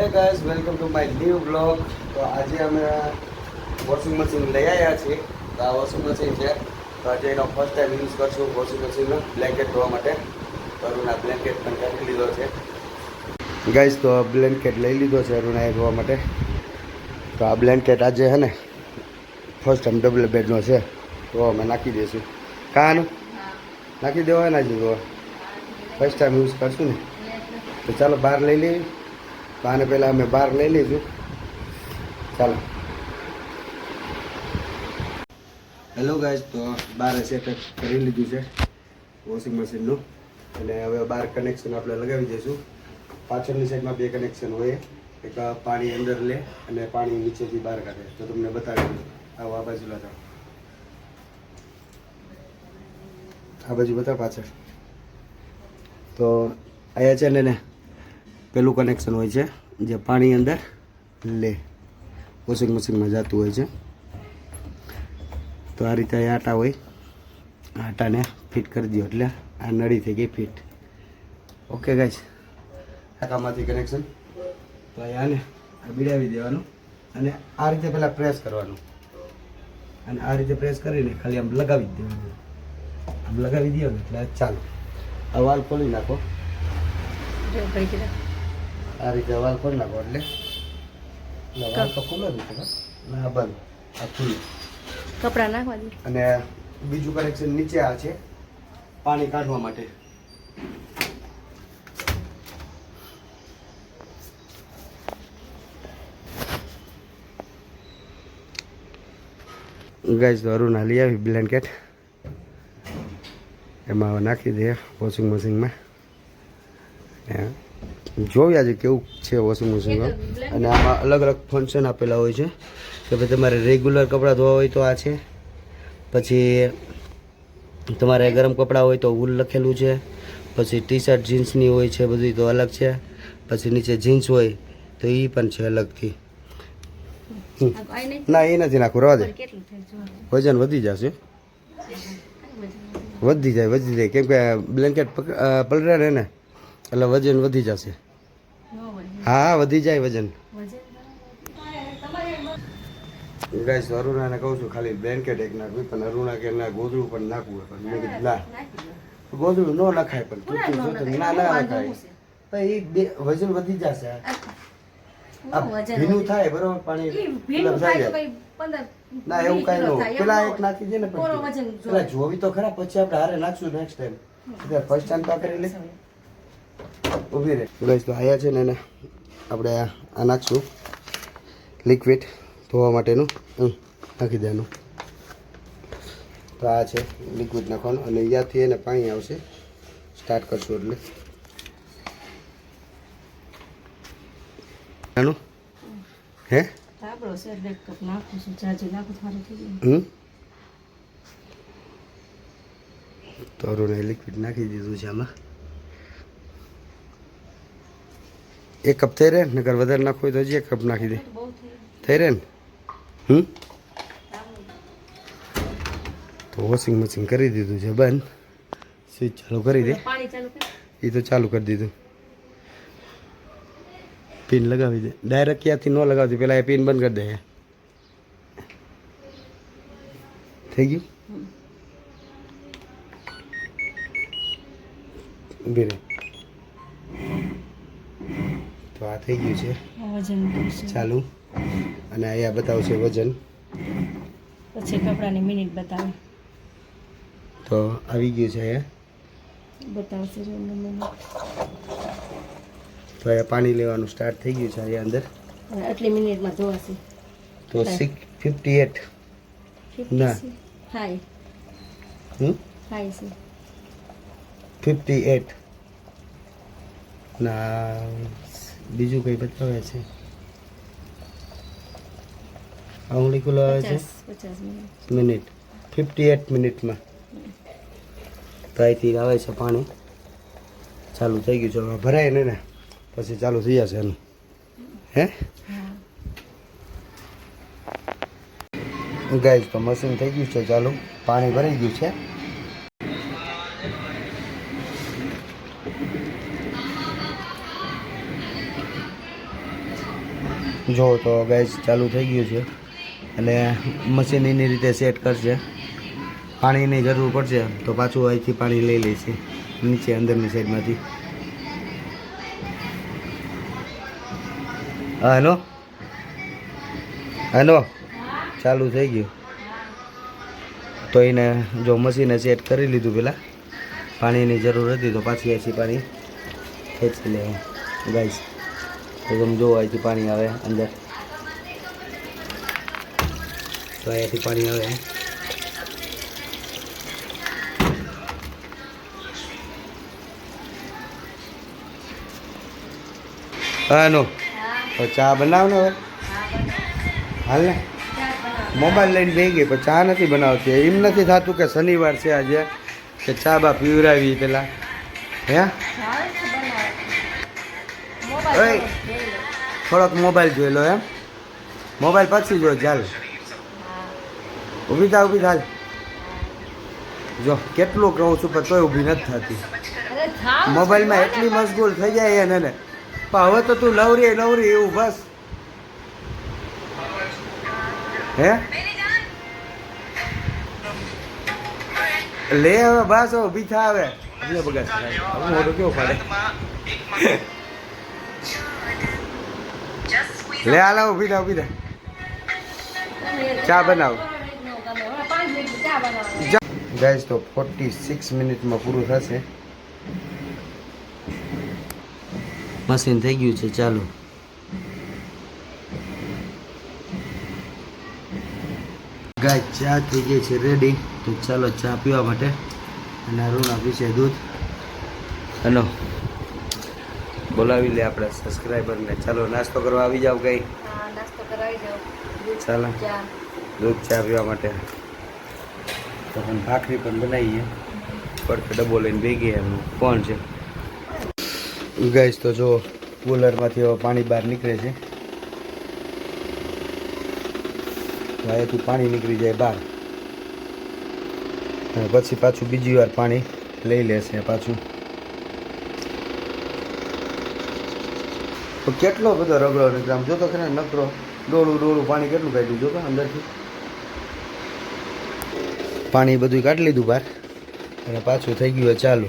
Hey guys welcome to my new blog. તો આજે અમે વોશિંગ મશીન લઈ આવ્યા છીએ. તો આ વોશિંગ મશીન છે. તો આજે એનો ફર્સ્ટ ટાઈમ યુઝ કરશું વોશિંગ મશીનનો બ્લેન્કેટ ધોવા માટે. તો અરુણા બ્લેન્કેટ પણ કાઢી લીધો છે ગાઈઝ. તો બ્લેન્કેટ લઈ લીધો છે અરુણાએ ધોવા માટે. તો આ બ્લેન્કેટ આજે છે ને ફર્સ્ટ ટાઈમ ડબલ બેડનો છે. તો અમે નાખી દઈશું. કાનું નાખી દેવાના છે. તો ફર્સ્ટ ટાઈમ યુઝ કરશું ને, તો ચાલો બહાર લઈ લઈએ. તો આને પહેલાં અમે બહાર લઈ લઈશું. ચાલો. હેલો ગાઈઝ, તો બહાર સેટઅપ કરી લીધું છે વોશિંગ મશીનનું. અને હવે બહાર કનેક્શન આપણે લગાવી દઈશું. પાછળની સાઈડમાં બે કનેક્શન હોય. એક પાણી અંદર લે અને પાણી નીચેથી બહાર કાઢે. તો તમને બતાવી દઉં. આવો આ બાજુ લગાવ, આ બાજુ બતાવ પાછળ. તો અહીંયા છે ને પેલું કનેક્શન હોય છે જે પાણી અંદર લે, વોશિંગ મશીનમાં જતું હોય છે. તો આ રીતે આટા હોય, આટાને ફિટ કરી દો એટલે આ નળી થઈ ગઈ ફિટ. ઓકે ગાઈસ, આટામાંથી કનેક્શન. તો આને બીડાવી દેવાનું અને આ રીતે પહેલાં પ્રેસ કરવાનું. અને આ રીતે પ્રેસ કરીને ખાલી આમ લગાવી જ દેવાનું. આમ લગાવી દો ને એટલે ચાલો. આ વાલ ખોલી નાખો. આ રીતે વાલ ખોલી નાખો એટલે વાલ તો ખુલ્લો જ છે ને, આ બંધ, આ ખુલ્લું. કપડાં નાખવા દે. અને બીજું કનેક્શન નીચે આ છે પાણી કાઢવા માટે. ગાઈઝ, તો અરુણા લઈ આવી બ્લેન્કેટ. એમાં નાખી દે વોશિંગ મશીનમાં. જોઈ આજે કેવું છે વોશિંગ મશીનમાં. અને આમાં અલગ અલગ ફંક્શન આપેલા હોય છે કે ભાઈ તમારે રેગ્યુલર કપડાં ધોવા હોય તો આ છે. પછી તમારે ગરમ કપડાં હોય તો વૂલ લખેલું છે. પછી ટી શર્ટ જીન્સની હોય છે બધી તો અલગ છે. પછી નીચે જીન્સ હોય તો એ પણ છે અલગથી. ના એ નથી નાખવું, રવા દે. વજન વધી જશે, વધી જાય કેમ કે બ્લેન્કેટ પલરે ને એટલે વજન વધી જશે. હા વધી જાય વજન. ગાઈસ, અરુણાને કહું છું ખાલી બ્લેન્કેટ એક નાખવી, પણ અરુણા કે ના ગોદડું પણ નાખવું. પણ મેં કીધું ના, ગોદડું ન નખાય. પણ ના નખાય, એ વજન વધી જશે. ભીનું થાય બરોબર, પાણી ના એવું કઈ ન. પેલા એક નાખી દે ને, પેલા જોવી તો ખરા, પછી આપણે હારે નાખશું નેક્સ્ટ ટાઈમ. ફર્સ્ટ ટાઈમ તો કરી લે. ઊભી રહે ગાઈસ. તો આયા છે ને એને આપણે આ નાખશું લિક્વિડ ધોવા માટેનું. નાખી દેવાનું. તો આ છે લિક્વિડ નાખવાનું. અને અહીંયાથી એને પાણી આવશે. સ્ટાર્ટ કરશું એટલે આનું હે તો અરુણે લિક્વિડ નાખી દીધું છે આમાં. 1 કપ થઈ રહે. નકર વધારે નાખવું હોય તો હજી 1 કપ નાખી દે. થઈ રહે ને. તો વોશિંગ મશીન કરી દીધું છે બંધ. સ્વિચ ચાલુ કરી દે. એ તો ચાલુ કરી દીધું. પિન લગાવી દે. ડાયરેક્ટ ક્યાંથી ન લગાવતી, પેલા એ પિન બંધ કરી દે. થઈ ગયું. ઊભી રહે. તો આ થઈ ગયું છે ચાલુ. અને અહીંયા બતાવશે વજન. પછી કપડાની મિનિટ બતાવે. તો આવી ગયું છે અહીંયા બતાવશે. તો અહીંયા પાણી લેવાનું સ્ટાર્ટ થઈ ગયું છે અહીંયા અંદર. આટલી મિનિટમાં ધોવાશે. તો 58 ના હાય હાય છે 58 ના. બીજું કંઈ બતાવે છે. આંગળી ખુલ્લો આવે છે 50 મિનિટ. 58 મિનિટમાં તો અહીંથી આવે છે પાણી. ચાલુ થઈ ગયું છે. હવે ભરાય ને પછી ચાલુ થઈ જશે એનું. હે ગાઈઝ, તો મશીન થઈ ગયું છે ચાલુ. પાણી ભરાઈ ગયું છે. જો તો ગેસ ચાલુ થઈ ગયું છે અને મશીન એની રીતે સેટ કરશે. પાણીની જરૂર પડશે તો પાછું અહીંથી પાણી લઈ લઈશે નીચે અંદરની સાઈડમાંથી. હા હેલો ચાલુ થઈ ગયું. તો એને જો મશીને સેટ કરી લીધું પહેલાં, પાણીની જરૂર હતી તો પાછી અહીંથી પાણી ખેંચી લે ગાઈસ. તો તમે જો અહીંથી પાણી આવે અંદર, તો અહીંયાથી પાણી આવે. હા નો તો ચા બનાવ ને હવે હાલ ને. મોબાઈલ લઈને બેસી ગઈ પણ ચા નથી બનાવતી. એમ નથી થતું કે શનિવાર છે આજે કે ચા બા પીવરાવી પેલા હે. થોડોક મોબાઈલ જોઈ લો એમ. મોબાઈલ પછી જો ચાલ. ઊભી થાલ. જો કેટલું કહું છું પણ તોય ઊભી નથી થતી. મોબાઈલમાં એટલી મશગુલ થઈ જાય એને ને. પણ હવે તો તું નવરી એવું બસ હે લે હવે બસ ઊભી થા હવે. એટલે બગાડ મોટો કેવો પડે. લે હાલો ઊભી થા. ચા બનાવ ગાઈસ. તો 46 મિનિટમાં પૂરું થશે. મશીન થઈ ગયું છે ચાલુ. ગાય ચા થઈ ગઈ છે રેડી. તો ચાલો ચા પીવા માટે. અને અરુણ આપી છે દૂધ. હલો બોલાવી લે આપણે સબસ્ક્રાઈબરને. ચાલો નાસ્તો કરવા આવી જાવ કઈ. ચાલો દૂધ ચા પીવા માટે. તો પણ ભાખરી પણ બનાવીએ. પડકે ડબ્બો લઈને ભેગી એમનું કોણ છે ગાઈસ. તો જો કુલરમાંથી હવે પાણી બહાર નીકળે છે. અહીંયાથી પાણી નીકળી જાય બહાર અને પછી પાછું બીજી વાર પાણી લઈ લેશે પાછું. તો કેટલો બધો રગડો નીકળે આમ જોતો ખરે નકરો ડોળું પાણી કેટલું કાઢ્યું જોતો અંદરથી. પાણી બધું કાઢી લીધું બહાર અને પાછું થઈ ગયું ચાલુ.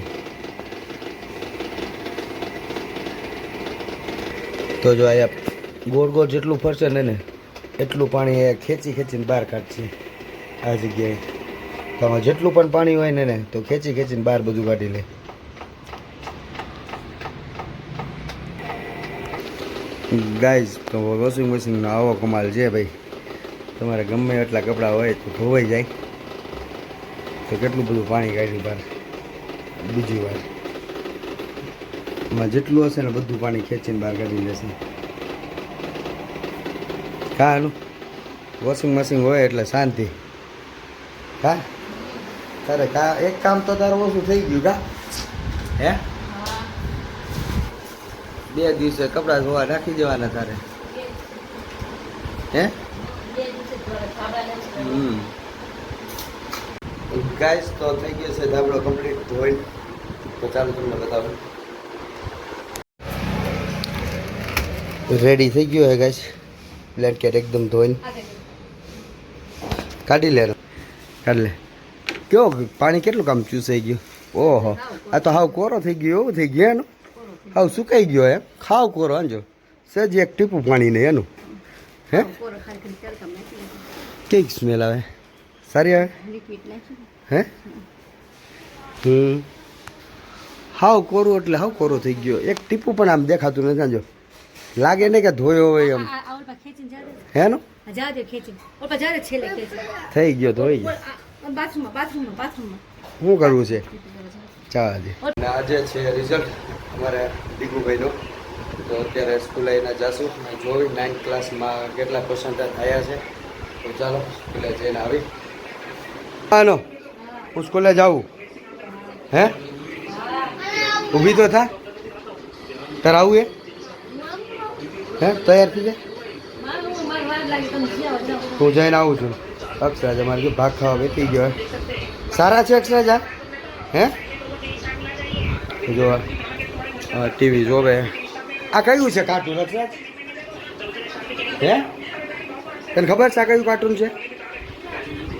તો જો અહીંયા ગોળ જેટલું ફરશે ને એટલું પાણી ખેંચીને બહાર કાઢશે આ જગ્યાએ. તો આમાં જેટલું પણ પાણી હોય ને તો ખેંચીને બહાર બધું કાઢી લે. ગાઈઝ તો વોશિંગ મશીનનો આવો કમાલ છે ભાઈ. તમારે ગમે એટલા કપડાં હોય તો ધોવાઈ જાય. તો કેટલું બધું પાણી કાઢ્યું બહાર બીજી વાર. એમાં જેટલું હશે ને બધું પાણી ખેંચીને બહાર કાઢી લેશે. હા એનું વોશિંગ મશીન હોય એટલે શાંતિ. હા તારે એક કામ તો તારું ઓછું થઈ ગયું કા હે. 2 દિવસે કપડાં ધોવા નાખી દેવાના તારે હે. ગાઈસ તો થઈ ગયો છે ધાબળો કમ્પ્લીટ ધોઈ. તો ચાલો તમને બતાવું. રેડી થઈ ગયો હે ગાઈસ. બ્લેન્કેટ એકદમ ધોઈને કાઢી લે. કેવો પાણી કેટલું કામ ચૂસાઈ ગયું. ઓહો આ તો હાવ કોરો થઈ ગયો એવું થઈ ગયું એનું. હાવ સુકાઈ ગયો એમ ખાવ કોરો આંજો સજ એક ટીપું પાણી નહીં એનું હે. કેવી સ્મેલ આવે. સારી આવે હે. હાવ કોરું એટલે હાવ કોરો થઈ ગયો. એક ટીપું પણ આમ દેખાતું નથી આંજો. લાગે ને કે ધોયો હોય એમ હે નો. થઈ ગયો ધોઈ ગયો. શું કરવું છે ચાલ દે. આજે છે રિઝલ્ટ અમારે દીકુભાઈનો. તો અત્યારે સ્કૂલે એને જાશું જોઈ 9th ક્લાસમાં કેટલા પર્સન્ટેજ થયા છે. તો ચાલો સ્કૂલે જઈને આવી. હાલો હું સ્કૂલે જાઉં હે. ઊભી તો થા. તારે આવું હે તૈયાર થઈ જાય. હું જઈને આવું છું. અક્ષરાજ અમારે ભાગ ખાવા બેઠી ગયો. સારા છે અક્ષરાજ હે. જો ટીવી જોવે. આ કયું છે કાર્ટૂન અક્ષરાજ. હે તને ખબર છે આ કયું કાર્ટૂન છે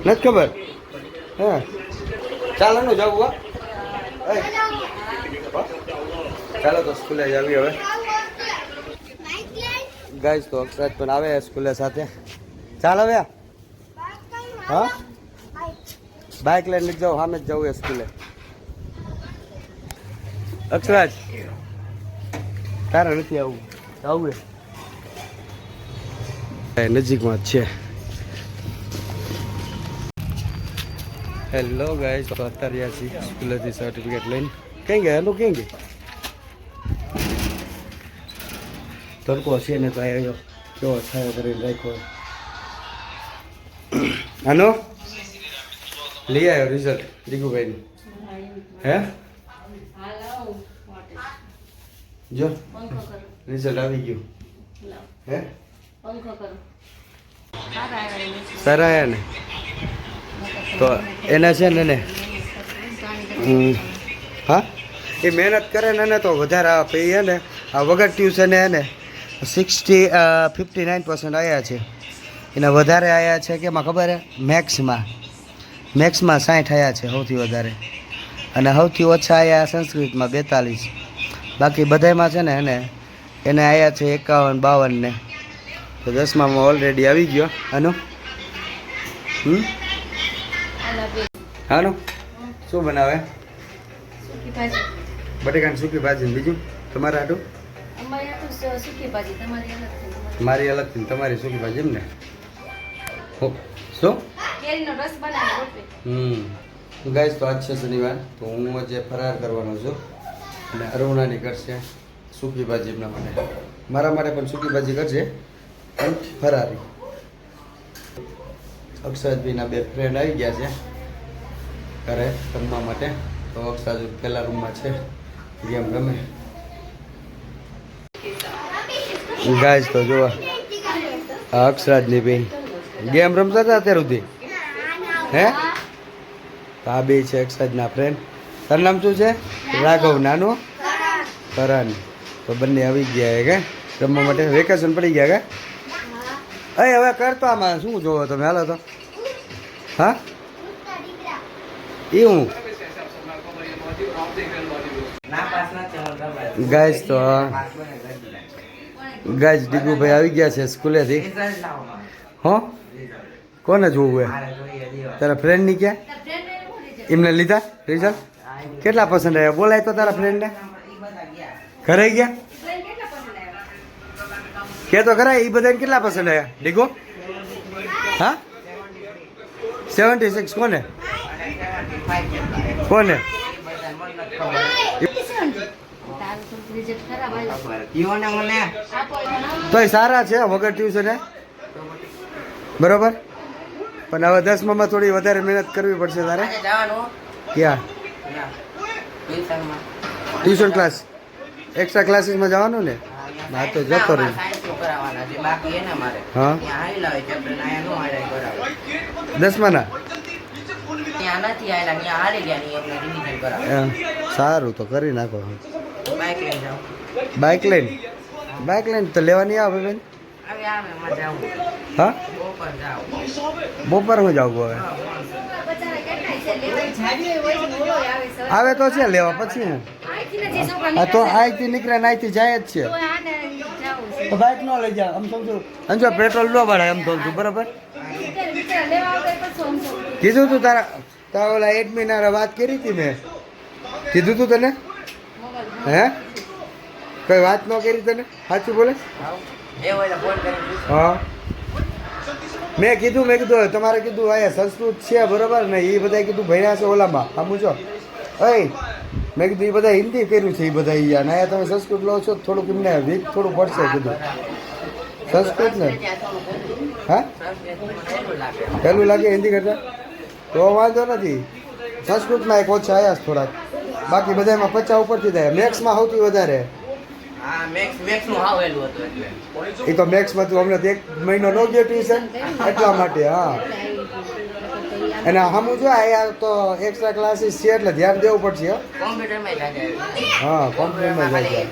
નથી ખબર હા ચાલો ને જવું હા ચાલો તો સ્કૂલે જ આવી હવે ગાઈસ તો અક્ષરાજ પણ આવે સ્કૂલે સાથે ચાલ હવે હા બાઇક લઈને નથી જાઉં સામે જ જવું એ સ્કૂલે અક્ષરાજ તારે નથી આવું આવું નજીકમાં જ છે હેલો ગાઈસ તો અત્યારે રહ્યા છીએ સ્કૂલેથી સર્ટિફિકેટ લઈને કઈ ગયા એનું ક્યાં ગઈ તડકો છે ને તો આવ્યો કેવો છાયો કરીને રાખ્યો આનો લઈ આવ્યો રિઝલ્ટ દીકુભાઈનું હે જો રિઝલ્ટ આવી ગયું હે સારા આવ્યા ને તો એના છે ને હા એ મહેનત કરે ને તો વધારે આપે એ ને આ વગર ટ્યુશને ને 59% આવ્યા છે એના વધારે આવ્યા છે કે એમાં ખબર હે મેથ્સમાં 60 આવ્યા છે સૌથી વધારે અને સૌથી ઓછા આવ્યા સંસ્કૃતમાં 42 બાકી બધામાં છે ને એને આવ્યા છે 51-52 ને તો 10માં ઓલરેડી આવી ગયો આનો હાનો શું બનાવે બટેકાની સૂકી ભાજી ને બીજું તમારે આટું મારી અલગથી તમારી સૂકી ભાજી એમ ને શું ગાઈસ તો આજ છે શનિવાર તો હું આજે ફરાર કરવાનો છું અને અરુણાની કરશે સૂકી ભાજી એમના માટે મારા માટે પણ સૂકી ભાજી કરશે પણ ફરારી અક્ષરાજભાઈના 2 ફ્રેન્ડ આવી ગયા છે ઘરે રમવા માટે તો અક્ષરાજ પહેલા રૂમમાં છે ગેમ રમે ગાઈસ તો જોવા આ અક્ષરાજની બેન ગેમ રમતા હતા અત્યાર સુધી હે તો આ બે છે અક્ષરાજના ફ્રેન્ડ તારું નામ શું છે રાઘવ નાનો કરણ તો બંને આવી ગયા કે રમવા માટે વેકેશન પડી ગયા કે અરે હવે કરતો આમાં શું જોવો તમે હાલો તો હા એ હું ગાઈસ તો ગાઈસ ડીગુભાઈ આવી ગયા છે સ્કૂલેથી હો કોને જોવું હે તારા ફ્રેન્ડની ક્યાં એમને લીધા રિઝલ્ટ કેટલા પસંદ આવ્યા બોલાય તો તારા ફ્રેન્ડને ઘરે ગયા કે તો ખરા એ બધાને કેટલા પસંદ આવ્યા ડીગો હા 76 કોને કોને તોય સારા છે વગર ટ્યુશને બરોબર પણ હવે 10માં થોડી વધારે મહેનત કરવી પડશે તારે ક્યાં ટ્યુશન ક્લાસ એક્સ્ટ્રા ક્લાસીસમાં જવાનું ને હા તો જતો રહી હા 10માના સારું તો કરી નાખો બાઇક લઈને તો લેવાની આવે બેન હા બપોર હું જાઉં હવે આવે તો છે લેવા પછી હું હા તો અહીંથી નીકળે ને અહીંથી જાય જ છે તો બાઇક ન લઈ જાવ આમ સમજુ સમજો પેટ્રોલ ન ભરાય એમ કહું છું બરાબર કીધું તું તારા ઓલા એડમિન વાત કરી હતી મેં કીધું તું તને હે કઈ વાત ન કરી તને સાચું બોલે હા મેં કીધું તમારે કીધું અહીંયા સંસ્કૃત છે બરોબર ને એ બધા કીધું ભણ્યા છે ઓલામાં સમજો અય મેં કીધું એ બધા હિન્દી કર્યું છે એ બધા અહીંયા ને અહીંયા તમે સંસ્કૃત લો છો થોડુંક એમને વીક થોડું પડશે કીધું સંસ્કૃત ને હા પહેલું લાગે હિન્દી કરતા તો વાંધો નથી સંસ્કૃતમાં એક ઓછા આવ્યા છે થોડાક બાકી બધામાં 50 ઉપરથી થાય મેથ્સમાં સૌથી વધારે એ તો મેથ્સમાં તું અમને 1 મહિનો ન ગયો ટ્યુશન એટલા માટે હા અને હમું જો અહીંયા તો એક્સ્ટ્રા ક્લાસીસ છે એટલે ધ્યાન દેવું પડશે હા કોમ્પ્યુટરમાં જાય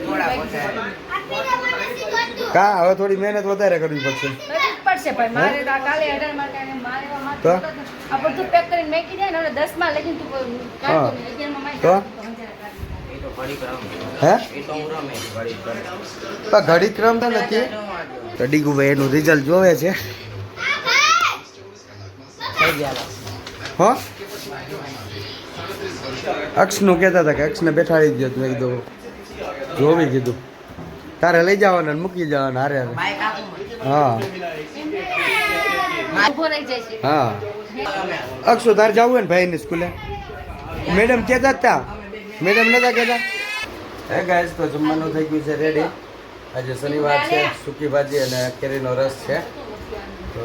કા હવે થોડી મહેનત વધારે કરવી પડશે કરવી જ પડશે ભાઈ મારે તો આ કાલે 18 માટે અને મારે એવા માથે તો? હોતા જ આ બધું પેક કરીને મેકી જાય ને હવે 10 માં લગીને તું કાઢતો હા. નહીં 11 માં મારી તો? હે પણ ઘડી ક્રમ તો નથી તો ડીગુભાઈ એનું રિઝલ્ટ જોવે છે હો અક્ષનું કહેતા હતા કે અક્ષને બેઠાડી જ મેં કીધું જોવી કીધું તારે લઈ જવાના ને મૂકી જવાના હારે હારે હા ઉભો રહી જાય છે હા અક્ષુ તારે જવું હોય ને ભાઈની સ્કૂલે મેડમ કહેતા હતા મેડમ નતા કહેતા હે ગાઈસ તો જમવાનું થઈ ગયું છે રેડી આજે શનિવાર છે સૂકી ભાજી અને કેરીનો રસ છે તો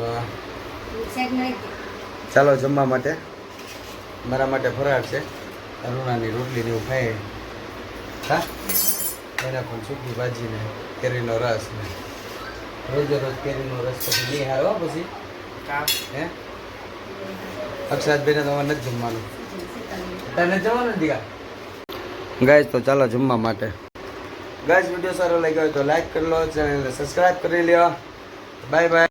સેટ નહીં ચાલો જમવા માટે મારા માટે ફરાળ છે અરુણાની રોટલી ને એવું ખાઈ હા એના પણ સૂકી ભાજી ને કેરીનો રસ ને રોજે રોજ કેરીનો રસ પછી નહીં હારો પછી હે અક્ષરાજ બેને તમારે નથી જમવાનું તને જમવાનું દીકા ગાઈસ તો ચાલો જમવા માટે ગાઈસ વિડીયો સારો લાગ્યો હોય તો લાઈક કરી લો ચેનલને સબસ્ક્રાઇબ કરી લ્યો બાય બાય